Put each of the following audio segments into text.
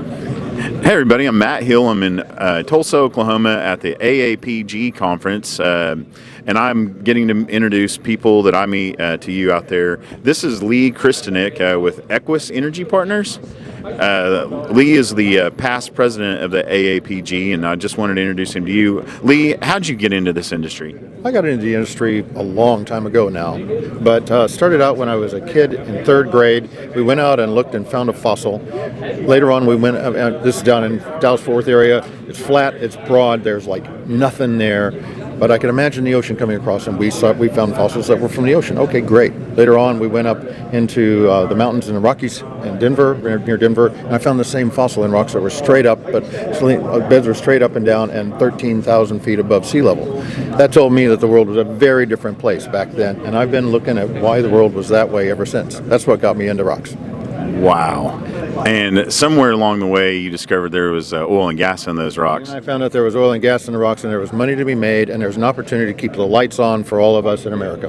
Hey everybody, I'm Matt Hill. I'm in Tulsa, Oklahoma at the AAPG conference, and I'm getting to introduce people that I meet to you out there. This is Lee Krystinik with Equus Energy Partners. Lee is the past president of the AAPG, and I just wanted to introduce him to you. Lee, how'd you get into this industry? I got into the industry a long time ago now, but started out when I was a kid in third grade. We went out and looked and found a fossil. Later on, we went, this is down in Dallas-Fort Worth area. It's flat, it's broad, there's like nothing there. But I could imagine the ocean coming across, and we found fossils that were from the ocean. Okay, great. Later on, we went up into the mountains in the Rockies in Denver, near Denver, and I found the same fossil in rocks that were straight up, but beds were straight up and down and 13,000 feet above sea level. That told me that the world was a very different place back then, and I've been looking at why the world was that way ever since. That's what got me into rocks. Wow. And somewhere along the way, you discovered there was oil and gas in those rocks. And I found out there was oil and gas in the rocks, and there was money to be made, and there's an opportunity to keep the lights on for all of us in America.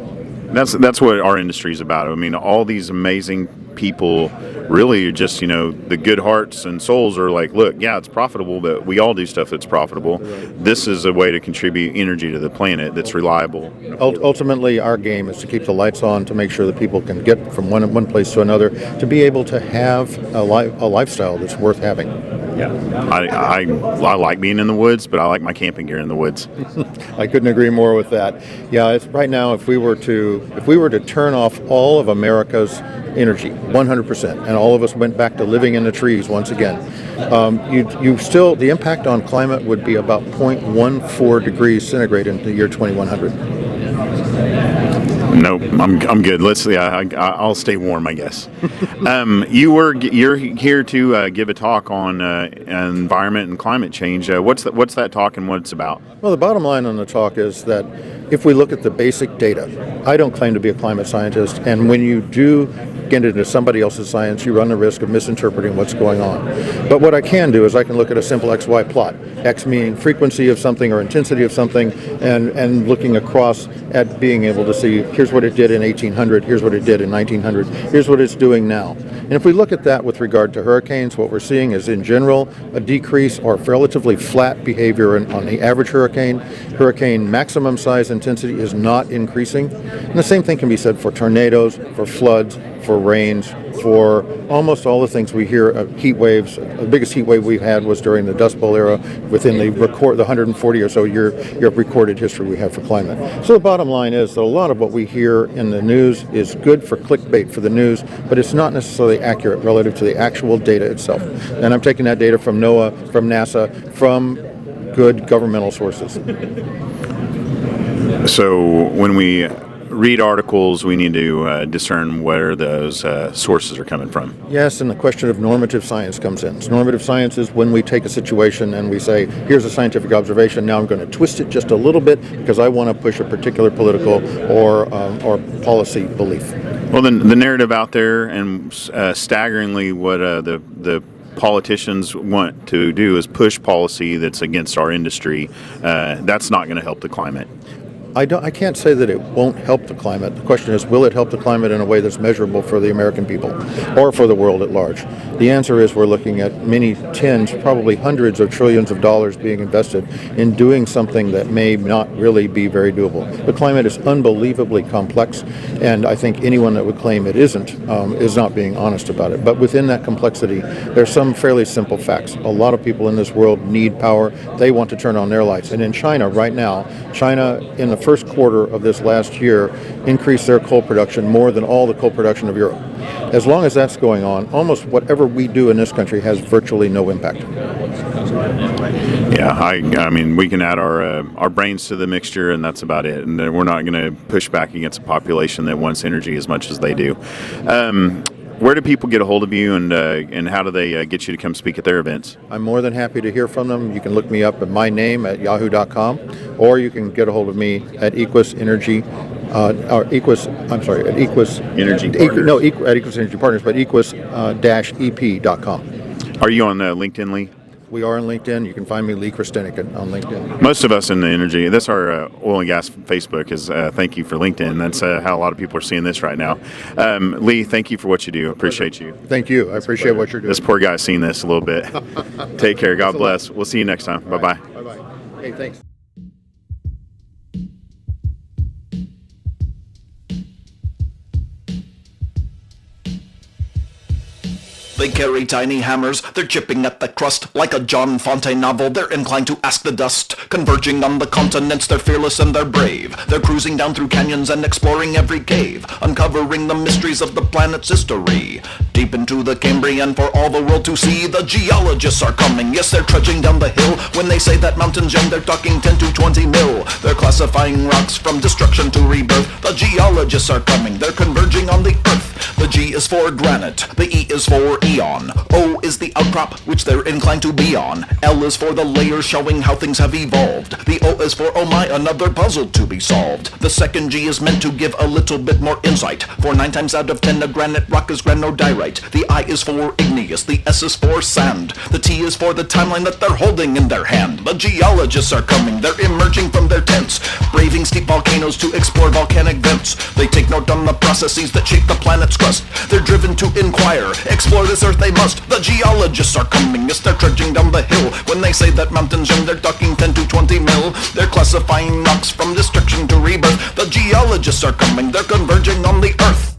That's what our industry is about. I mean, all these amazing people really are just, the good hearts and souls are like, look, yeah, it's profitable, but we all do stuff that's profitable. This is a way to contribute energy to the planet that's reliable. Ultimately, our game is to keep the lights on to make sure that people can get from one place to another, to be able to have a lifestyle that's worth having. Yeah, I like being in the woods, but I like my camping gear in the woods. I couldn't agree more with that. Yeah, it's right now. If we were to turn off all of America's energy, 100%, and all of us went back to living in the trees once again, the impact on climate would be about 0.14 degrees centigrade in the year 2100. Nope, I'm good. Let's see. I'll stay warm, I guess. You're here to give a talk on environment and climate change. What's that talk and what it's about? Well, the bottom line on the talk is that if we look at the basic data, I don't claim to be a climate scientist, and when you do get into somebody else's science, you run the risk of misinterpreting what's going on. But what I can do is I can look at a simple XY plot, X meaning frequency of something or intensity of something, and looking across at being able to see, here's what it did in 1800, here's what it did in 1900, here's what it's doing now. And if we look at that with regard to hurricanes, what we're seeing is, in general, a decrease or relatively flat behavior on the average hurricane. Hurricane maximum size intensity is not increasing. And the same thing can be said for tornadoes, for floods, for rains, for almost all the things we hear. Heat waves. The biggest heat wave we've had was during the Dust Bowl era, within the 140 or so year of recorded history we have for climate. So the bottom line is that a lot of what we hear in the news is good for clickbait for the news, but it's not necessarily accurate relative to the actual data itself. And I'm taking that data from NOAA, from NASA, from good governmental sources. So when we read articles, we need to discern where those sources are coming from. Yes, and the question of normative science comes in. So normative science is when we take a situation and we say, here's a scientific observation, now I'm going to twist it just a little bit because I want to push a particular political or policy belief. Well, then the narrative out there, and staggeringly what the politicians want to do is push policy that's against our industry. That's not going to help the climate. I can't say that it won't help the climate. The question is, will it help the climate in a way that's measurable for the American people or for the world at large? The answer is we're looking at many tens, probably hundreds of trillions of dollars being invested in doing something that may not really be very doable. The climate is unbelievably complex, and I think anyone that would claim it isn't is not being honest about it. But within that complexity, there's some fairly simple facts. A lot of people in this world need power. They want to turn on their lights. And in China right now, China in the first quarter of this last year increased their coal production more than all the coal production of Europe. As long as that's going on, almost whatever we do in this country has virtually no impact. Yeah, I mean, we can add our brains to the mixture, and that's about it. And we're not going to push back against a population that wants energy as much as they do. Where do people get a hold of you, and how do they get you to come speak at their events? I'm more than happy to hear from them. You can look me up at my name at yahoo.com, or you can get a hold of me at Equus Energy, at Equus Energy Partners. At Equus Energy Partners, but Equus-EP.com. Are you on LinkedIn, Lee? We are on LinkedIn. You can find me, Lee Krystinik, on LinkedIn. Most of us in the energy, that's our oil and gas Facebook is thank you for LinkedIn. That's how a lot of people are seeing this right now. Lee, thank you for what you do. Appreciate you. Thank you. I appreciate what you're doing. This poor guy's seen this a little bit. Take care. God bless. We'll see you next time. Bye-bye. Bye-bye. Hey, thanks. They carry tiny hammers, they're chipping at the crust. Like a John Fontaine novel, they're inclined to ask the dust. Converging on the continents, they're fearless and they're brave. They're cruising down through canyons and exploring every cave, uncovering the mysteries of the planet's history. Deep into the Cambrian for all the world to see, the geologists are coming. Yes, they're trudging down the hill. When they say that mountain's young, they're talking 10 to 20 mil. They're classifying rocks from destruction to rebirth. The geologists are coming, they're converging on the earth. The G is for granite, the E is for eon. O is the outcrop which they're inclined to be on. L is for the layers showing how things have evolved. The O is for oh my, another puzzle to be solved. The second G is meant to give a little bit more insight. For 9 times out of 10 a granite rock is granodiorite. The I is for igneous, the S is for sand. The T is for the timeline that they're holding in their hand. The geologists are coming, they're emerging from their tents, braving steep volcanoes to explore volcanic vents. They take note on the processes that shape the planet's crust. They're driven to inquire, explore this earth they must. The geologists are coming, yes, they're trudging down the hill. When they say that mountain's young, they're talking 10 to 20 mil. They're classifying rocks from destruction to rebirth. The geologists are coming, they're converging on the earth.